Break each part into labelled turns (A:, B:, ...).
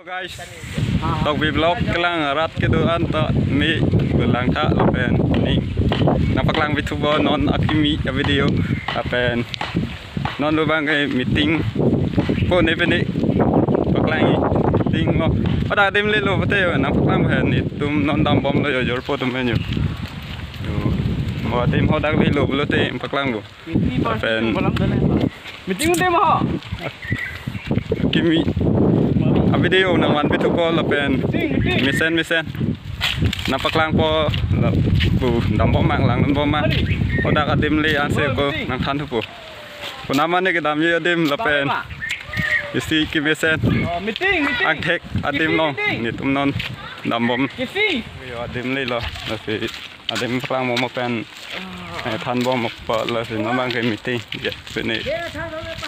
A: Halo guys, tok vlog kelang rat keduan tok ni belang tak lapen ni nampak lang VTuber non akimi video lapen non lubang ke meeting po ni peni paklang meeting mo pada dem le lo pate nampak lang pen ni tum non dam bom lo yo po tum menyu mo tim ho dak le lo lo te paklang lo lapen meeting dem ho akimi video nang wan VTuber lapen misen nampak lang po bu dambom mang lang dambom mang odak adim li anse ko nang than tu po nama ne ke dam ye adim lapen isi ki misen meeting ang tek adim no ni tum non dambom yo adim li lo lapi adim lang mo pen than bom pa la sin namang ke meeting ye pene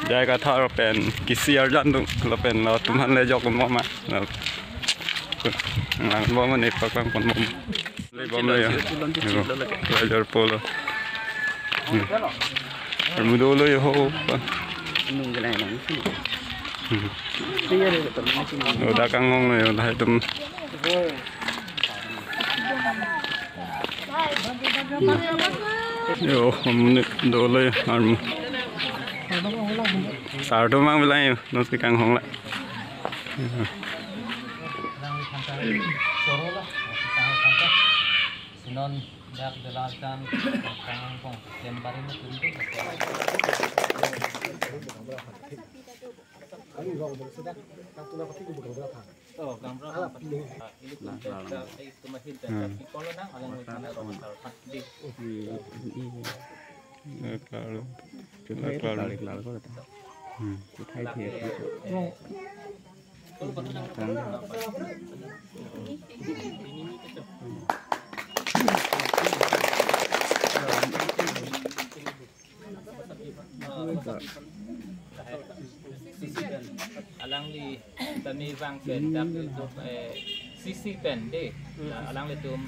A: jai ka thar pen kisi arjan tu lapen la tumhan le jok mo ma lang bom ni pakang pon bom le bom le ya jar polo mudo lo yo ho nung cái này nóng xí udah kangong lo yo dah tum yo menit dole arm sardo mang bilai no si kang hong lại
B: sinon dak delasan kang hong lembarin itu oh gambar apa ini itu masih tapi kalau nang alang sana orang sarpat di
A: claro
C: claro thay thiệt
B: alang li kami vang pen dak itu sisi pen deh alang li tum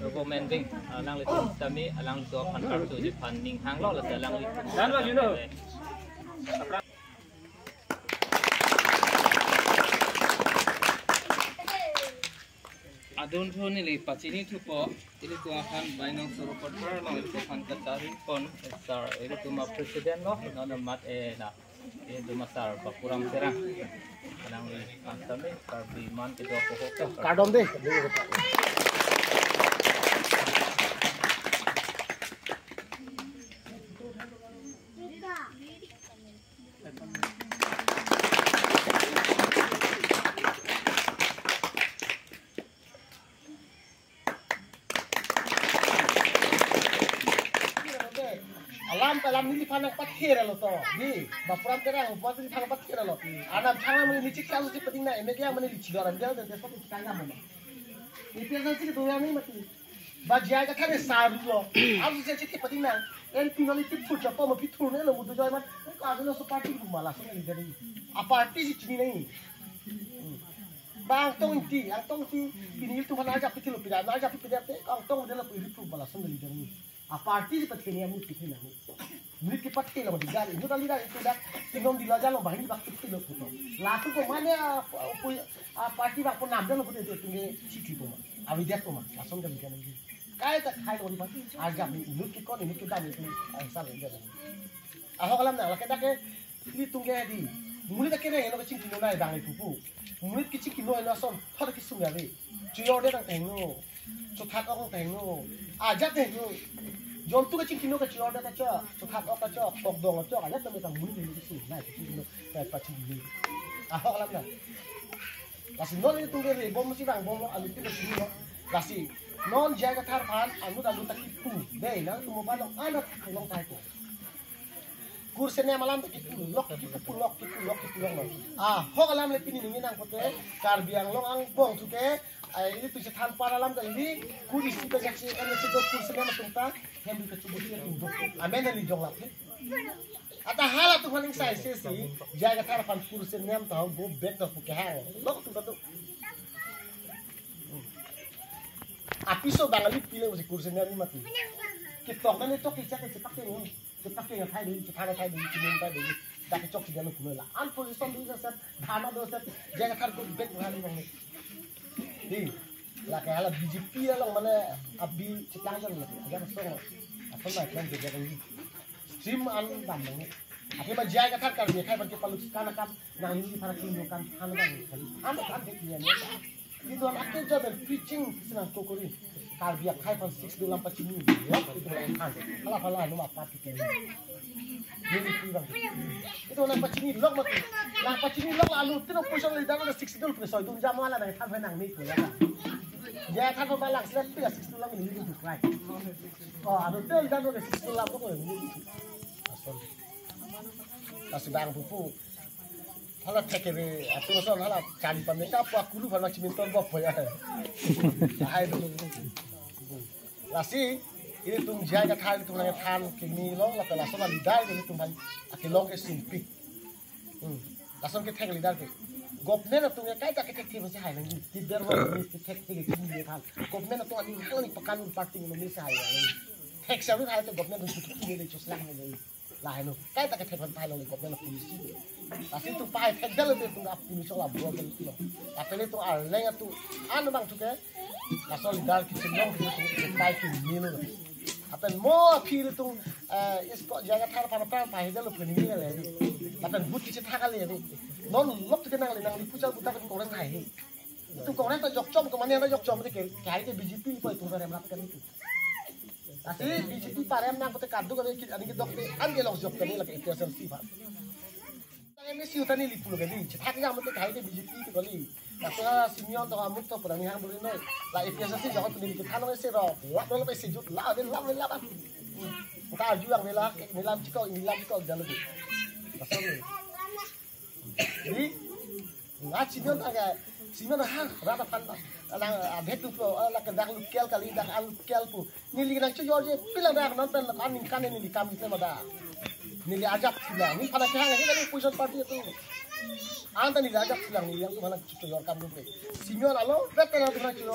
B: recommending alang li tum kami alang tu pan kartu di panding hang lo la alang li dan what you know adun tu ni li pacini tu po ini tu akan bainang serupater lo itu akan ketarik pon star itu cuma presiden lo nona mat na itu masar kurang serang alang li kami karbi man kita pokok
C: cardom deh alam ini panang patkir lo to ni bapuram kena buat ini panang patkir lo anak tangan meni licik kalau si penting na emek yang meni licik orang dia dan dia pakai tangga mana ini piasa sih tu yang ni mati bajai ka thane sar lo alu se cik penting na en pinoli tip put apa mau pitur ne lo mudu joy mat ka aduna so party ku malah so ni jadi a party si chini nahi bang tong ti ang tong ti pinil tu mana aja pitil pida na aja pida te ang tong de la pu ripu malah so ni jadi a party si patke ni amu pitil na murid ke patte lo digal itu kali dah itu dah tinggal di lajar lo bahini bak pitil lo puto laku ko mana a party bak pun namdan lo puto itu tinggal situ tu mah awi dia tu mah langsung kan kan ni kai tak kai lo di party ajak ni murid ke kon ni murid dah ni asal dia ahok kalam na la ke ini tunggu di murid ke ni lo ke cing kilo na dang ni pupu murid ke cing kilo na son thod ke sung ya ni jiyo dia dang tengno cothat ong tengno ajak tengno jontu ke cingkino ke cior dah kaca cokhat ok kaca tok dong kaca aja sampai tang muni ni sini naik cingkino kayak pacing ni ahok lam dah kasi non itu tunggu ni bom mesti bang bom alu itu ke sini kasi non jaga tarpan anu dah lutak itu deh nah tu mau balong anak long tai tu kursennya malam tak itu lok hok lam lepi ni nang pote karbiang long ang bong tu ke ini tu setan paralam kan ini kuri si banyak si kan si dokter semua matunta hendu kecubut dia tu amen ni jong lap ata hala tu paling sai si jaga tarpan kursen nem tahu go back to puke hang lok tu apiso bangali pile usi kursi ni mati kitok na nito kicha ke cepak ke thai di cinin thai di dak chok si janu kumela an position di set dhana do set jaga thar ko bet ngani bang di la ke hala BJP la mane abi citang jang ni agar so apa lah kan jaga ni stream an dam bang Akhirnya bajai kata kan dia kai bagi palus kan nang ini para tunjukkan kan bang an kan dia ni itu an akhir jadi preaching senang kokori kalau dia kai pan 6 dalam pacini ya itu kan kalau nu apa kita ini bang itu nang pacini lok mati nang pacini lok lalu tu position leader ada 6 dul presoi tu jam wala nang kan nang ni tu ya dia kan balak selap tu 6 dul ini tu kai oh ada tu dan ada 6 dul apa ko Kasih bang pupu, kalau tekere, aku rasa kalau cari pemerintah apa aku lupa macam minta apa ya. Hai dulu. Lasi, ini tung jaga thal tung nang thal kini long, lalu langsung lidar ini tung bang, akhir long ke simpi. Langsung ke thal lidar ke. Government tung ya kaya tak ke masih hai lagi. Tidak boleh ke thal kini thal. Government tung ani hal ni pekan parti Indonesia hai. Tax yang hai tu government tung tutup ini le cuslang lagi. Lah no kai tak ke thai long ko bela polisi asi tu pai thek dal be tu ap ni sola bro bel tu apele tu aleng tu an bang tu ke la sol dal ki long tu pai ki ni no apen mo phir tu is ko jaga thar pa pai dal pe ni le apen but ki tha kali ni non lop tu ke nang le nang li pucal buta kan kongres hai tu kongres ta jok chom ko mane na jok chom ke kai ke BJP ko tu rem rap kan itu Asi BJP parem nang kote kadu kali ani ki dokte an ge lok job kali lak itesan si ba. Tang si utani li pulo kali chak yang mate kai ke BJP tu kali. Asal simion to amuk to purang hang bulin noi. La itesan si jagot ni ki thano se ro. La dol pe se jut la den la la. Ta juang ni la chiko jalu. Asal ni. Ni ngah simion aga simion hang rata pan lang betu pro la ka dak lukel kali dak al lukel pu nili nang chu jorje pila dak non pen kan ning kan nili kami se mada nili ajak silang ni pada kehang ni kali pujon parti tu anta nili ajak silang ni yang mana chu jor kam pe sinyo alo betu na tu na chu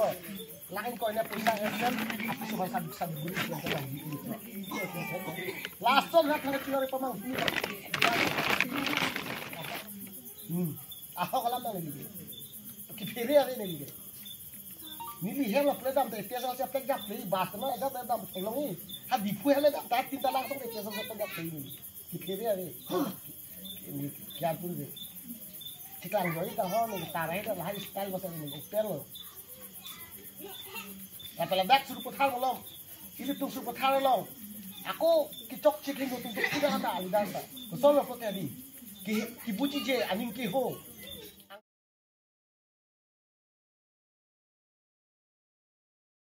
C: lain ko ina pusa action aku suka sad guru yang ka lagi last time nak nak chu re pamang ako kalam na ni kipere ari ni Nili hela pledam te tiasa sia plegap play basma ada pledam tolongi ha dipu hela da ta tinta langsung te tiasa sia plegap play ni kipere ari ini kian pun de tiklang joi ta ho ni ta rai da lai style basa ni hotel lo apela dak suruh putar molom ini tung suruh putar long aku kicok chicken tu tung tidak ada alidasa solo ko tadi ki buci je aning ki ho